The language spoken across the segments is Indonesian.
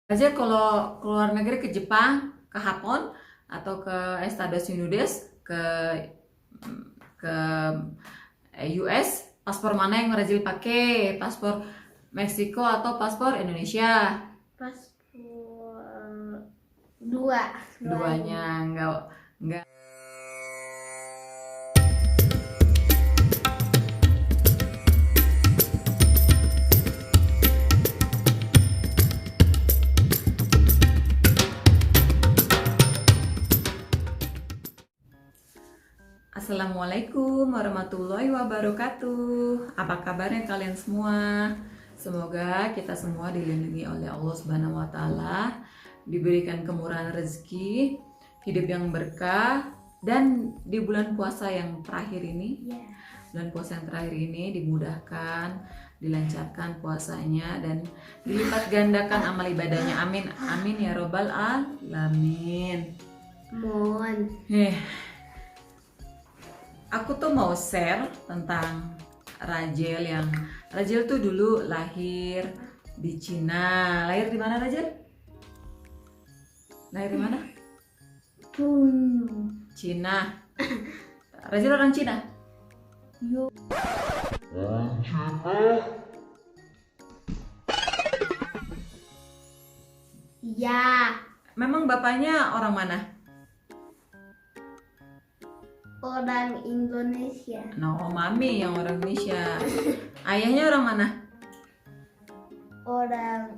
Aja kalau keluar negeri ke Jepang, ke Japon, atau ke Estados Unidos, ke US, paspor mana yang Razil pakai? Paspor Meksiko atau paspor Indonesia? Paspor dua. Duanya enggak. Assalamualaikum warahmatullahi wabarakatuh. Apa kabarnya kalian semua? Semoga kita semua dilindungi oleh Allah Subhanahu wa taala, diberikan kemurahan rezeki, hidup yang berkah, dan di bulan puasa yang terakhir ini, dimudahkan, dilancarkan puasanya dan dilipat gandakan amal ibadahnya. Amin. Amin ya robbal alamin. Mohon. Aku tuh mau share tentang Rajel tuh dulu lahir di Cina. Lahir di mana Rajel? Lahir di mana? Cina. Rajel orang Cina? Yo. Iya. Memang bapaknya orang mana? Orang Indonesia. No, mami yang orang Indonesia. Ayahnya orang mana? Orang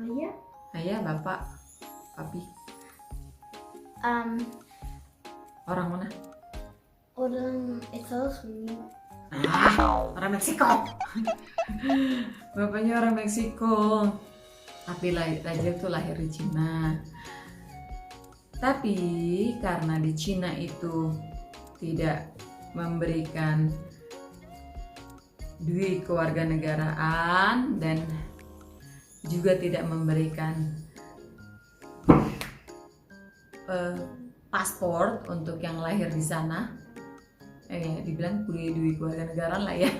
ayah. Ayah, bapak, papi. Orang mana? Orang Estados Unidos. Orang Meksiko. Bapaknya orang Meksiko. Tapi Rajel tuh lahir di Cina. Tapi karena di Cina itu tidak memberikan duit kewarganegaraan dan juga tidak memberikan paspor untuk yang lahir di sana, dibilang duit kewarganegaraan lah ya.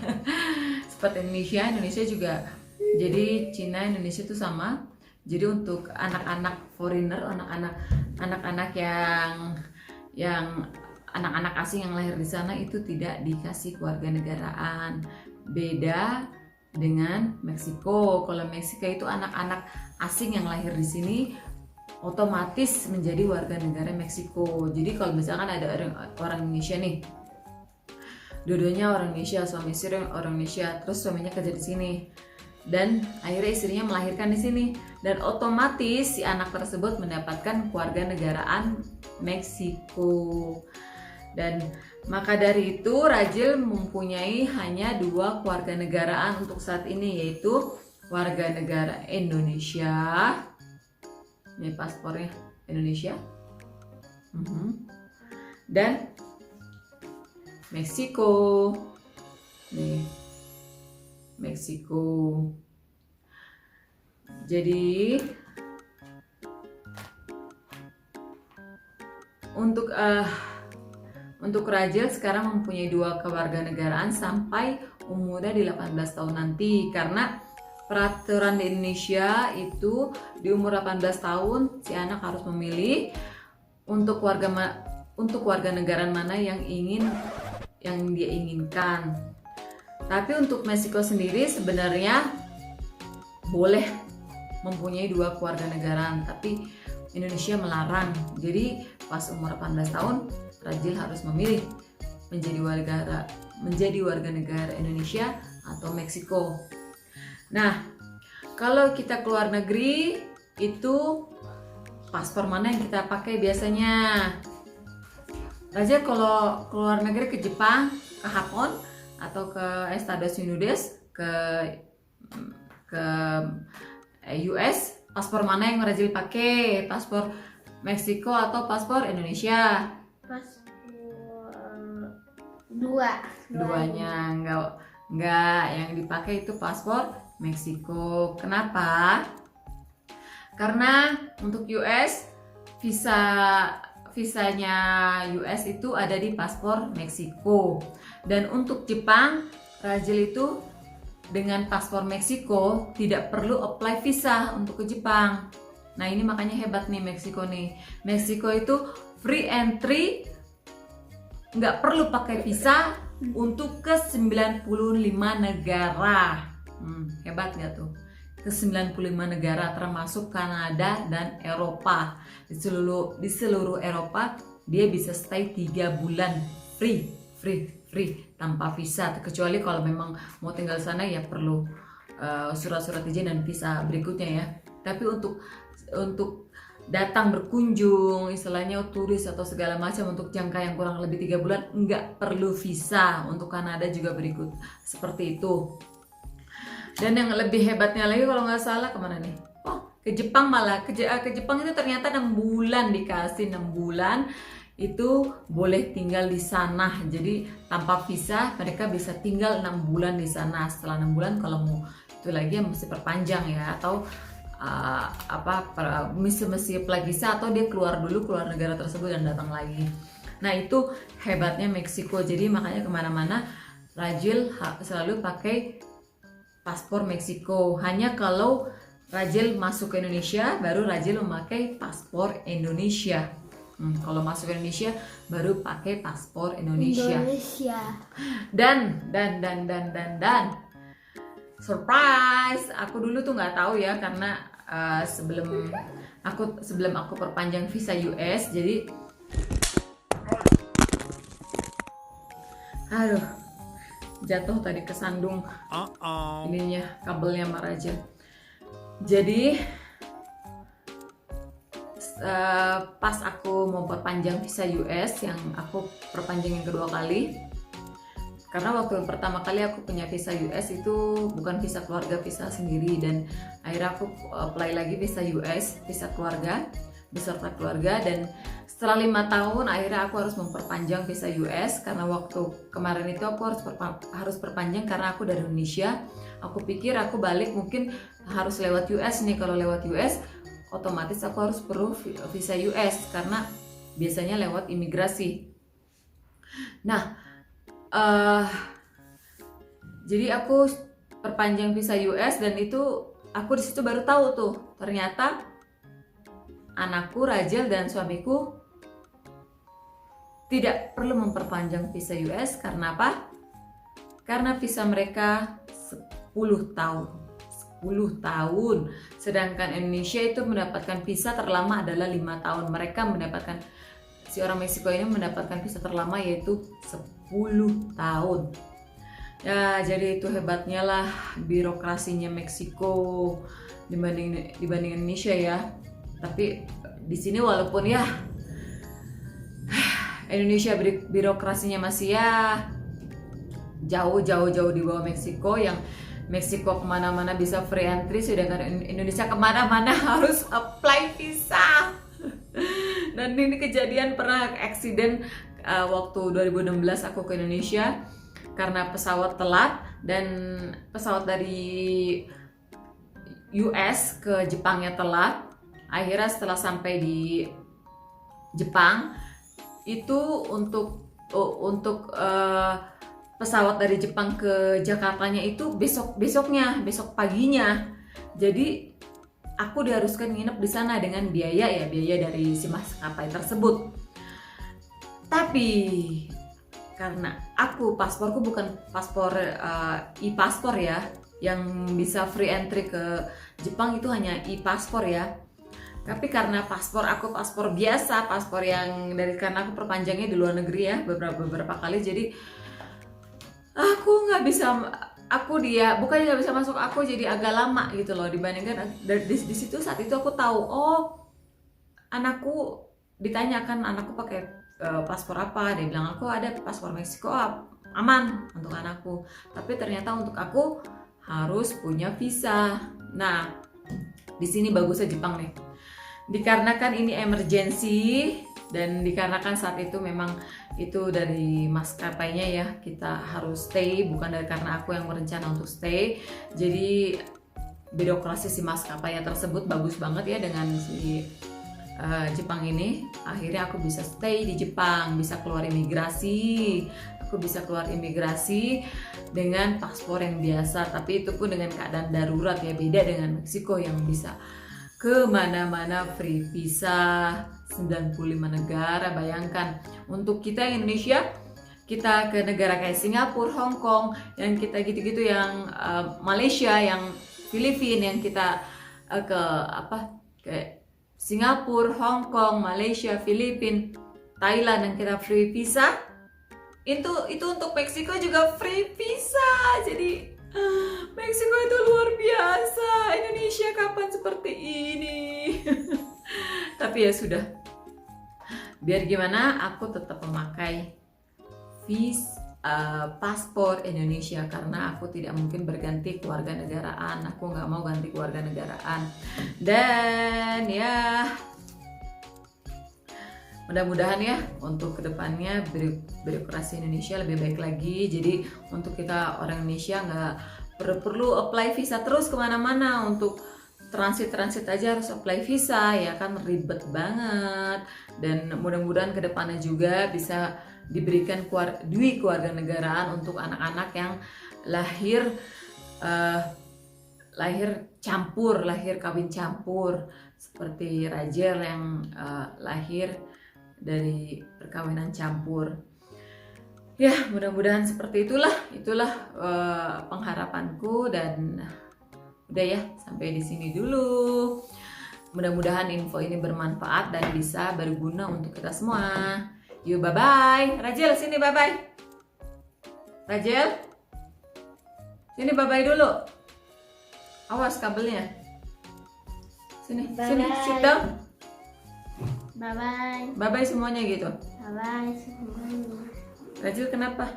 Seperti Indonesia juga. Jadi Cina Indonesia itu sama. Jadi untuk anak-anak foreigner, anak-anak yang anak-anak asing yang lahir di sana itu tidak dikasih kewarganegaraan. Beda dengan Meksiko. Kalau Meksiko itu anak-anak asing yang lahir di sini otomatis menjadi warga negara Meksiko. Jadi kalau misalkan ada orang Indonesia nih, dua-duanya orang Indonesia, suami istri orang Indonesia, terus suaminya kerja di sini, dan akhirnya istrinya melahirkan di sini, dan otomatis si anak tersebut mendapatkan kewarganegaraan Meksiko. Dan maka dari itu Rajel mempunyai hanya 2 kewarganegaraan untuk saat ini, yaitu warga negara Indonesia, ini paspornya Indonesia, dan Meksiko, nih Meksiko. Jadi untuk Rajel sekarang mempunyai 2 kewarganegaraan sampai umurnya di 18 tahun nanti, karena peraturan di Indonesia itu di umur 18 tahun si anak harus memilih untuk warganegaraan mana yang dia inginkan. Tapi untuk Meksiko sendiri sebenarnya boleh mempunyai 2 kewarganegaraan, tapi Indonesia melarang. Jadi pas umur 18 tahun Rajel harus memilih menjadi warga negara Indonesia atau Meksiko. Nah, kalau kita keluar negeri itu paspor mana yang kita pakai biasanya? Rajel kalau keluar negeri ke Jepang, ke Japon, atau ke Estados Unidos, ke US, paspor mana yang Rajel pakai? Paspor Meksiko atau paspor Indonesia? Paspor dua. Duanya enggak, yang dipakai itu paspor Meksiko. Kenapa? Karena untuk US visanya US itu ada di paspor Meksiko, dan untuk Jepang Rajel itu dengan paspor Meksiko tidak perlu apply visa untuk ke Jepang. Nah ini makanya hebat nih Meksiko nih. Meksiko itu free entry, nggak perlu pakai visa untuk ke 95 negara. Hebat nggak tuh? Ke 95 negara termasuk Kanada dan Eropa. Di seluruh Eropa dia bisa stay 3 bulan free tanpa visa, kecuali kalau memang mau tinggal sana ya perlu surat-surat izin dan visa berikutnya ya. Tapi untuk datang berkunjung, istilahnya turis atau segala macam untuk jangka yang kurang lebih 3 bulan nggak perlu visa. Untuk Kanada juga berikut seperti itu. Dan yang lebih hebatnya lagi kalau nggak salah kemana nih? Oh, ke Jepang malah. Ke Jepang itu ternyata 6 bulan dikasih 6 bulan itu boleh tinggal di sana. Jadi tanpa visa mereka bisa tinggal 6 bulan di sana. Setelah 6 bulan kalau mau itu lagi mesti perpanjang ya, atau mesti apply visa, atau dia keluar negara tersebut dan datang lagi. Nah itu hebatnya Meksiko. Jadi makanya kemana-mana Rajil selalu pakai paspor Meksiko. Hanya kalau Rajil masuk ke Indonesia baru Rajil memakai paspor Indonesia. Kalau masuk ke Indonesia baru pakai paspor Indonesia. Dan surprise, aku dulu tuh nggak tahu ya, karena sebelum aku perpanjang visa US, jadi jatuh tadi kesandung ininya kabelnya Maraja. Jadi pas aku mau perpanjang visa US, yang aku perpanjang yang kedua kali, karena waktu yang pertama kali aku punya visa US itu bukan visa keluarga, visa sendiri, dan akhirnya aku apply lagi visa US, visa keluarga, beserta keluarga. Dan setelah 5 tahun akhirnya aku harus memperpanjang visa US, karena waktu kemarin itu aku harus perpanjang karena aku dari Indonesia. Aku pikir aku balik mungkin harus lewat US nih, kalau lewat US otomatis aku harus perlu visa US karena biasanya lewat imigrasi. Nah jadi aku perpanjang visa US, dan itu aku disitu baru tahu tuh ternyata anakku Rajil dan suamiku tidak perlu memperpanjang visa US. Karena apa? Karena visa mereka 10 tahun. Sedangkan Indonesia itu mendapatkan visa terlama adalah 5 tahun. Mereka mendapatkan, si orang Meksiko ini mendapatkan visa terlama yaitu 10 tahun. Ya, jadi itu hebatnya lah birokrasinya Meksiko dibanding Indonesia ya. Tapi di sini walaupun ya Indonesia birokrasinya masih ya jauh di bawah Meksiko, yang Meksiko kemana-mana bisa free entry, sedangkan Indonesia kemana-mana harus apply visa. Dan ini kejadian pernah accident waktu 2016 aku ke Indonesia karena pesawat telat, dan pesawat dari US ke Jepangnya telat. Akhirnya setelah sampai di Jepang itu untuk pesawat dari Jepang ke Jakartanya itu besok paginya. Jadi aku diharuskan nginep di sana dengan biaya dari si maskapai tersebut. Tapi karena pasporku bukan paspor e-paspor ya, yang bisa free entry ke Jepang itu hanya e-paspor ya. Tapi karena paspor aku paspor biasa, paspor yang karena aku perpanjangnya di luar negeri ya beberapa kali, jadi aku nggak bisa, bukannya nggak bisa masuk, aku jadi agak lama gitu loh dibandingkan di situ. Saat itu aku tahu, oh anakku ditanyakan anakku pakai paspor apa, dia bilang aku ada paspor Meksiko, aman untuk anakku. Tapi ternyata untuk aku harus punya visa. Nah di sini bagusnya Jepang nih, dikarenakan ini emergency dan dikarenakan saat itu memang itu dari maskapainya ya, kita harus stay, bukan karena aku yang berencana untuk stay. Jadi birokrasi si maskapainya tersebut bagus banget ya dengan si Jepang ini. Akhirnya aku bisa stay di Jepang, bisa keluar imigrasi, aku aku bisa keluar imigrasi dengan paspor yang biasa, tapi itu pun dengan keadaan darurat ya, beda dengan Meksiko yang bisa kemana-mana free visa 95 negara. Bayangkan untuk kita yang Indonesia, kita ke negara kayak Singapura, Hong Kong, yang kita gitu-gitu, yang Malaysia, yang Filipina, yang kita ke Singapura, Hong Kong, Malaysia, Filipina, Thailand, yang kita free visa, itu untuk Meksiko juga free visa. Jadi Meksiko itu luar biasa. Indonesia kapan seperti ini? Tapi ya sudah, biar gimana aku tetap memakai paspor Indonesia karena aku tidak mungkin berganti kewarganegaraan. Aku nggak mau ganti kewarganegaraan. Dan ya, mudah-mudahan ya untuk kedepannya birokrasi Indonesia lebih baik lagi. Jadi untuk kita orang Indonesia nggak perlu apply visa terus kemana-mana. Untuk transit aja harus apply visa, ya kan, ribet banget. Dan mudah-mudahan kedepannya juga bisa diberikan kewarganegaraan untuk anak-anak yang lahir kawin campur, seperti Rajel yang lahir dari perkawinan campur. Ya, mudah-mudahan seperti itulah pengharapanku. Dan udah ya, sampai di sini dulu. Mudah-mudahan info ini bermanfaat dan bisa berguna untuk kita semua. Yuk, bye-bye. Rajel, sini bye-bye. Rajel, sini bye-bye dulu. Awas kabelnya. Sini, sini, sit down. Bye-bye. Bye-bye semuanya gitu. Bye-bye semuanya. Rajel kenapa?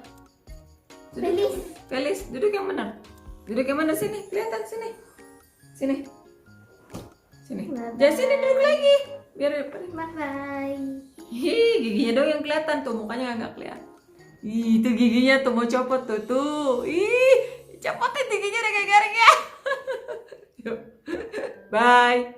Felis. Duduk yang benar. Duduk yang mana? Sini, kelihatan sini. Sini. Bye-bye. Jangan sini, duduk lagi. Biar Bye-bye. giginya dong yang kelihatan tuh, mukanya nggak kelihatan. Itu giginya tuh mau copot tuh. Copotin giginya udah kayak garing ya. Yuk. Bye.